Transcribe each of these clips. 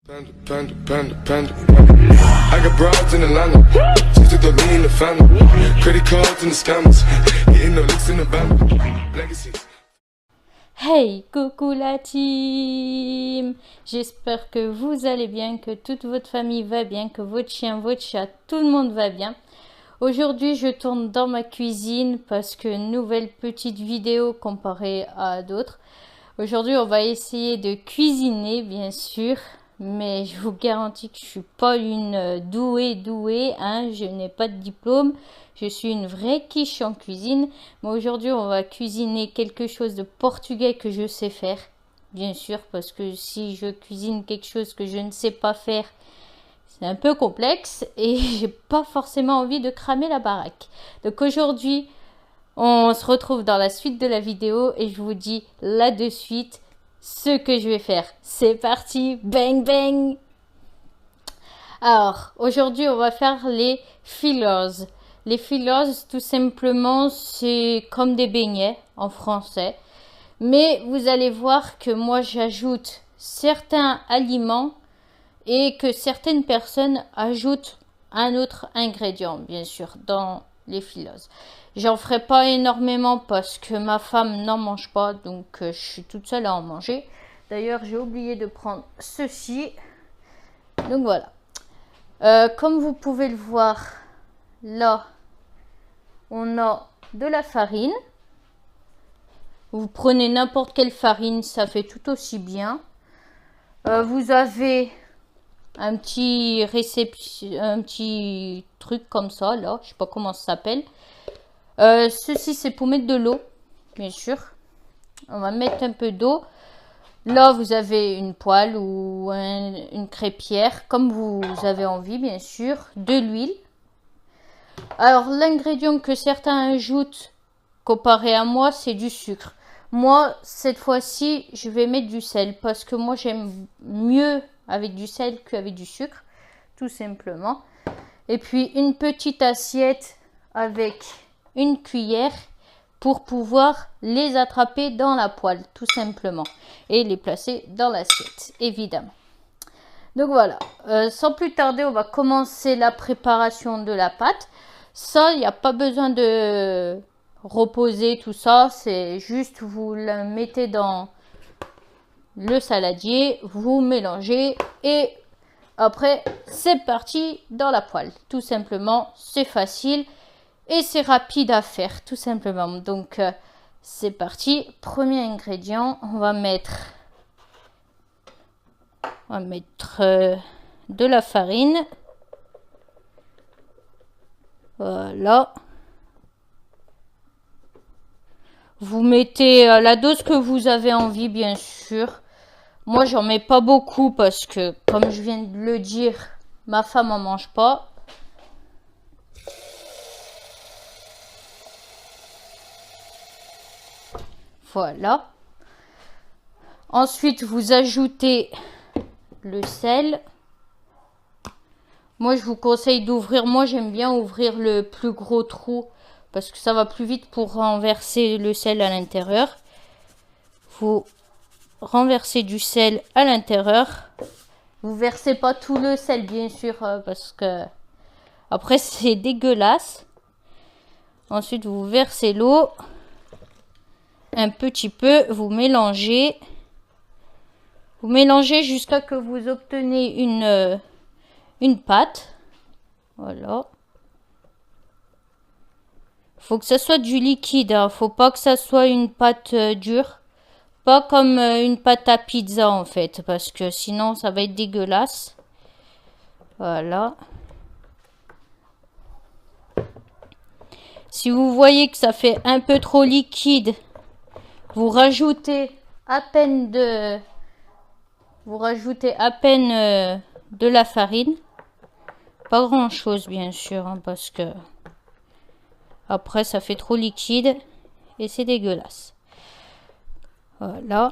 Panda, panda, panda, panda. I got broads in Atlanta. Just took the lean in the family. Credit cards and the scammers. Getting no licks in the band. Legacies. Hey, coucou la team! J'espère que vous allez bien, que toute votre famille va bien, que votre chien, votre chat, tout le monde va bien. Aujourd'hui, je tourne dans ma cuisine parce que nouvelle petite vidéo comparée à d'autres. Aujourd'hui, on va essayer de cuisiner, bien sûr, mais je vous garantis que je suis pas une douée, hein, je n'ai pas de diplôme. Je suis une vraie quiche en cuisine. Mais aujourd'hui, on va cuisiner quelque chose de portugais que je sais faire. Bien sûr, parce que si je cuisine quelque chose que je ne sais pas faire, c'est un peu complexe et j'ai pas forcément envie de cramer la baraque. Donc aujourd'hui, on se retrouve dans la suite de la vidéo et je vous dis là de suite ce que je vais faire. C'est parti, bang bang! Alors, aujourd'hui, on va faire les fillers. Les fillers, tout simplement, c'est comme des beignets en français. Mais vous allez voir que moi, j'ajoute certains aliments et que certaines personnes ajoutent un autre ingrédient, bien sûr, dans les fillers. J'en ferai pas énormément parce que ma femme n'en mange pas, donc je suis toute seule à en manger. D'ailleurs, j'ai oublié de prendre ceci. Donc voilà. Comme vous pouvez le voir, là, on a de la farine. Vous prenez n'importe quelle farine, ça fait tout aussi bien. Vous avez un petit truc comme ça, là, je sais pas comment ça s'appelle. Ceci, c'est pour mettre de l'eau, bien sûr. On va mettre un peu d'eau. Là, vous avez une poêle ou une crêpière, comme vous avez envie, bien sûr. De l'huile. Alors, l'ingrédient que certains ajoutent, comparé à moi, c'est du sucre. Moi, cette fois-ci, je vais mettre du sel, parce que moi, j'aime mieux avec du sel qu'avec du sucre, tout simplement. Et puis, une petite assiette avec une cuillère pour pouvoir les attraper dans la poêle, tout simplement. Et les placer dans l'assiette, évidemment. Donc voilà, sans plus tarder, on va commencer la préparation de la pâte. Ça, il n'y a pas besoin de reposer tout ça. C'est juste, vous la mettez dans le saladier, vous mélangez et après, c'est parti dans la poêle. Tout simplement, c'est facile et c'est rapide à faire, tout simplement. Donc, c'est parti. Premier ingrédient, on va mettre de la farine. Voilà. Vous mettez la dose que vous avez envie, bien sûr. Moi, j'en mets pas beaucoup parce que, comme je viens de le dire, ma femme en mange pas. Voilà. Ensuite, vous ajoutez le sel. Moi, je vous conseille d'ouvrir. Moi, j'aime bien ouvrir le plus gros trou parce que ça va plus vite pour renverser le sel à l'intérieur. Vous renversez du sel à l'intérieur. Vous versez pas tout le sel, bien sûr, parce que après, c'est dégueulasse. Ensuite, vous versez l'eau. Un petit peu, vous mélangez. Vous mélangez jusqu'à ce que vous obtenez une pâte. Voilà. Faut que ça soit du liquide, hein. Faut pas que ça soit une pâte dure. Pas comme une pâte à pizza en fait, parce que sinon ça va être dégueulasse. Voilà. Si vous voyez que ça fait un peu trop liquide, vous rajoutez à peine de la farine. Pas grand chose bien sûr, hein, parce que après ça fait trop liquide et c'est dégueulasse. Voilà.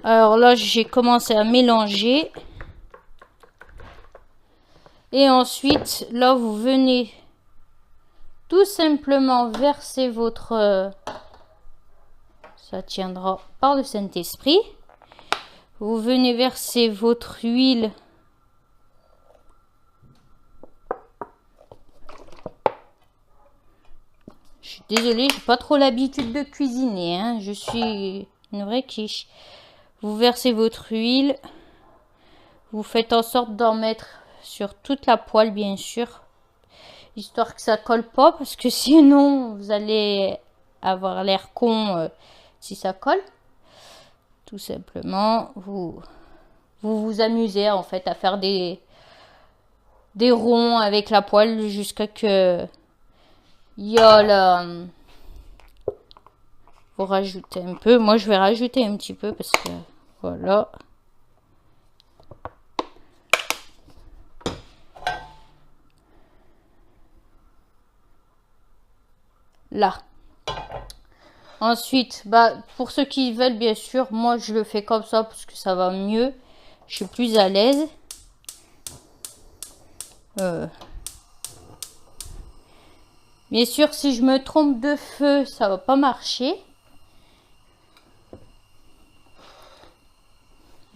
Alors là, j'ai commencé à mélanger. Et ensuite, là, vous venez tout simplement verser votre... ça tiendra par le Saint-Esprit. Vous venez verser votre huile. Je suis désolée, j'ai pas trop l'habitude de cuisiner, hein. Je suis une vraie quiche. Vous versez votre huile. Vous faites en sorte d'en mettre sur toute la poêle, bien sûr. Histoire que ça colle pas, parce que sinon, vous allez avoir l'air con si ça colle. Tout simplement, vous amusez en fait à faire des ronds avec la poêle jusqu'à que il y a la... Vous rajoutez un peu. Moi, je vais rajouter un petit peu parce que voilà. Là. Ensuite, bah, pour ceux qui veulent, bien sûr, moi, je le fais comme ça parce que ça va mieux. Je suis plus à l'aise. Bien sûr, si je me trompe de feu, ça va pas marcher.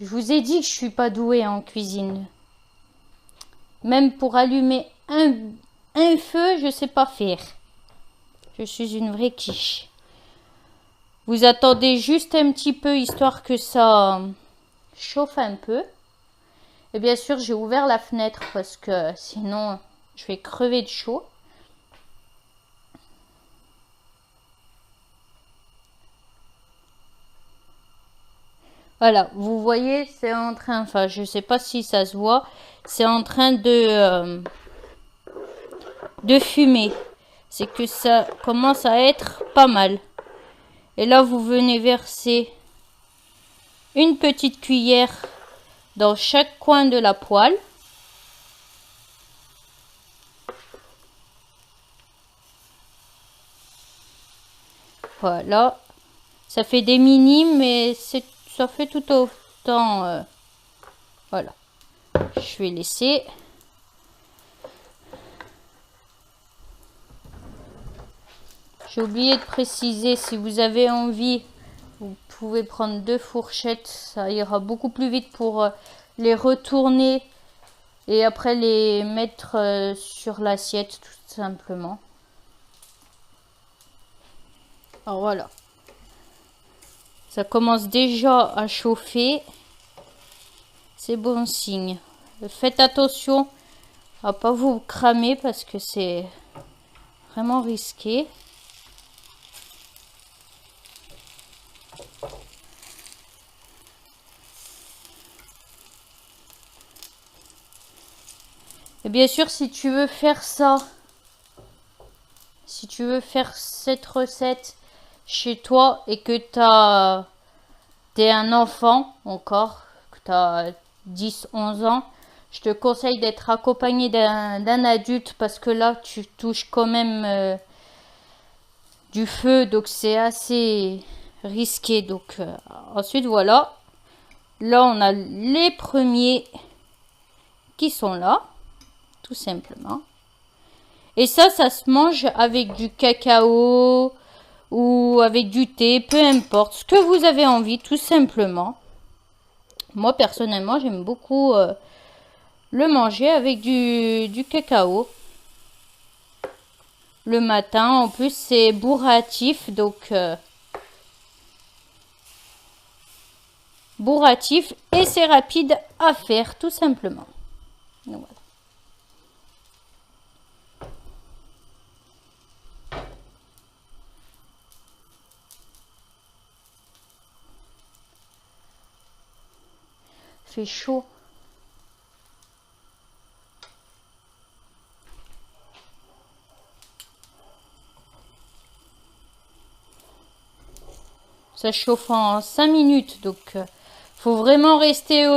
Je vous ai dit que je suis pas douée en cuisine. Même pour allumer un feu, je sais pas faire. Je suis une vraie quiche. Vous attendez juste un petit peu, histoire que ça chauffe un peu. Et bien sûr, j'ai ouvert la fenêtre parce que sinon, je vais crever de chaud. Voilà, vous voyez, c'est en train, enfin, je sais pas si ça se voit, c'est en train de fumer. C'est que ça commence à être pas mal. Et là, vous venez verser une petite cuillère dans chaque coin de la poêle. Voilà. Ça fait des minimes, mais ça fait tout autant. Voilà. Je vais laisser. J'ai oublié de préciser, si vous avez envie, vous pouvez prendre 2 fourchettes. Ça ira beaucoup plus vite pour les retourner et après les mettre sur l'assiette, tout simplement. Alors voilà. Ça commence déjà à chauffer. C'est bon signe. Faites attention à pas vous cramer parce que c'est vraiment risqué. Et bien sûr, si tu veux faire ça, si tu veux faire cette recette chez toi et que t'es un enfant encore, que tu as 10-11 ans, je te conseille d'être accompagné d'un adulte parce que là, tu touches quand même du feu, donc c'est assez risqué. Donc ensuite, voilà. Là, on a les premiers qui sont là. Tout simplement. Et ça se mange avec du cacao ou avec du thé, peu importe, ce que vous avez envie, tout simplement. Moi, personnellement, j'aime beaucoup le manger avec du cacao. Le matin, en plus, c'est bourratif, donc bourratif et c'est rapide à faire, tout simplement. Donc, voilà. Fait chaud. Ça chauffe en 5 minutes, donc faut vraiment rester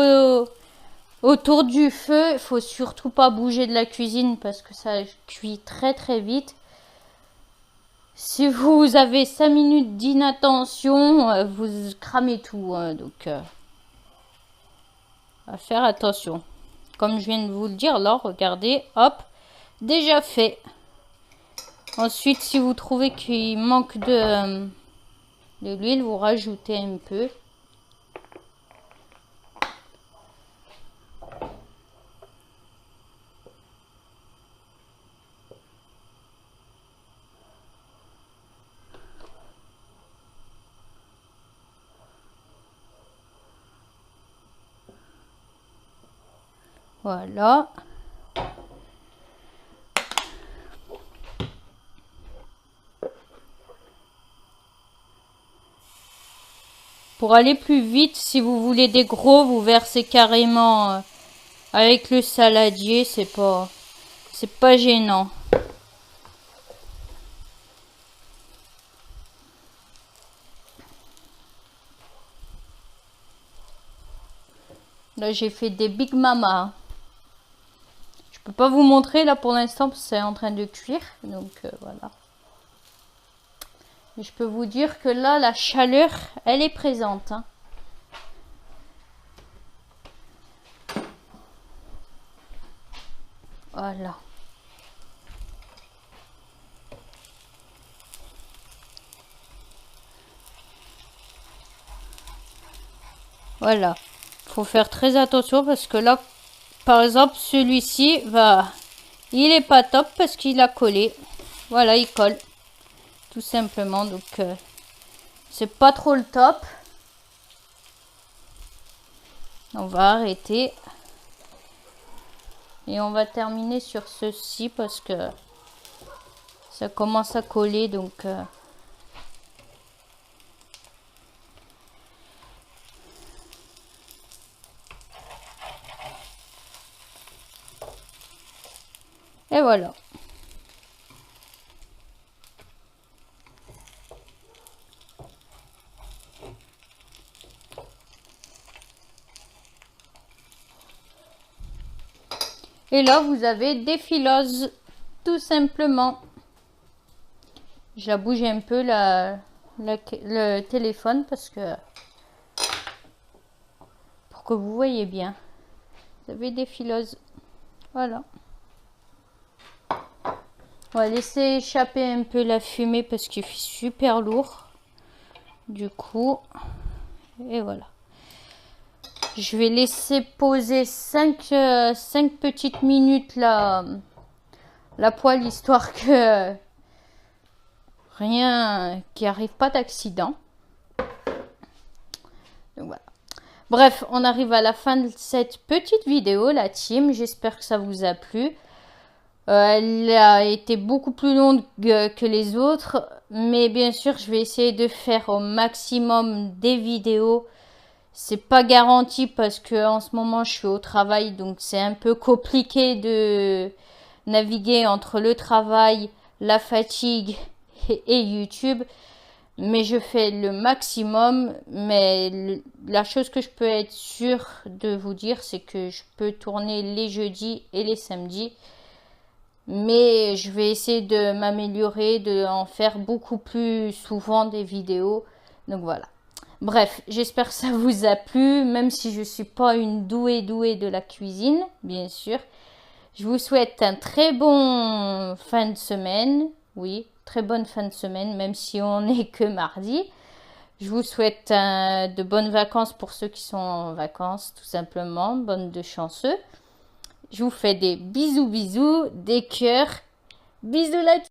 autour du feu. Il faut surtout pas bouger de la cuisine parce que ça cuit très très vite. Si vous avez 5 minutes d'inattention, vous cramez tout, donc à faire attention. Comme je viens de vous le dire, là, regardez, hop, déjà fait. Ensuite, si vous trouvez qu'il manque de l'huile, vous rajoutez un peu. Voilà. Pour aller plus vite, si vous voulez des gros, vous versez carrément avec le saladier, c'est pas gênant. Là, j'ai fait des Big Mama. Je peux pas vous montrer là pour l'instant parce que c'est en train de cuire, donc voilà. Mais je peux vous dire que là, la chaleur, elle est présente, hein. Voilà. Voilà. Faut faire très attention parce que là, par exemple, celui-ci il est pas top parce qu'il a collé. Voilà, il colle. Tout simplement, donc c'est pas trop le top. On va arrêter. Et on va terminer sur ceci parce que ça commence à coller, donc et voilà. Et là, vous avez des filoses, tout simplement. J'ai bougé un peu le téléphone parce que pour que vous voyez bien. Vous avez des filoses. Voilà. On va laisser échapper un peu la fumée parce qu'il fait super lourd. Du coup, et voilà. Je vais laisser poser 5 petites minutes la poêle, histoire que rien qui arrive pas d'accident. Donc voilà. Bref, on arrive à la fin de cette petite vidéo, la team. J'espère que ça vous a plu. Elle a été beaucoup plus longue que les autres, mais bien sûr, je vais essayer de faire au maximum des vidéos. C'est pas garanti parce que en ce moment je suis au travail, donc c'est un peu compliqué de naviguer entre le travail, la fatigue et YouTube. Mais je fais le maximum. Mais la chose que je peux être sûre de vous dire, c'est que je peux tourner les jeudis et les samedis. Mais je vais essayer de m'améliorer, de en faire beaucoup plus souvent des vidéos. Donc voilà. Bref, j'espère que ça vous a plu, même si je ne suis pas une douée de la cuisine, bien sûr. Je vous souhaite un très bon fin de semaine. Oui, très bonne fin de semaine, même si on n'est que mardi. Je vous souhaite de bonnes vacances pour ceux qui sont en vacances, tout simplement. Bonne de chanceux. Je vous fais des bisous, des cœurs. Bisous la team!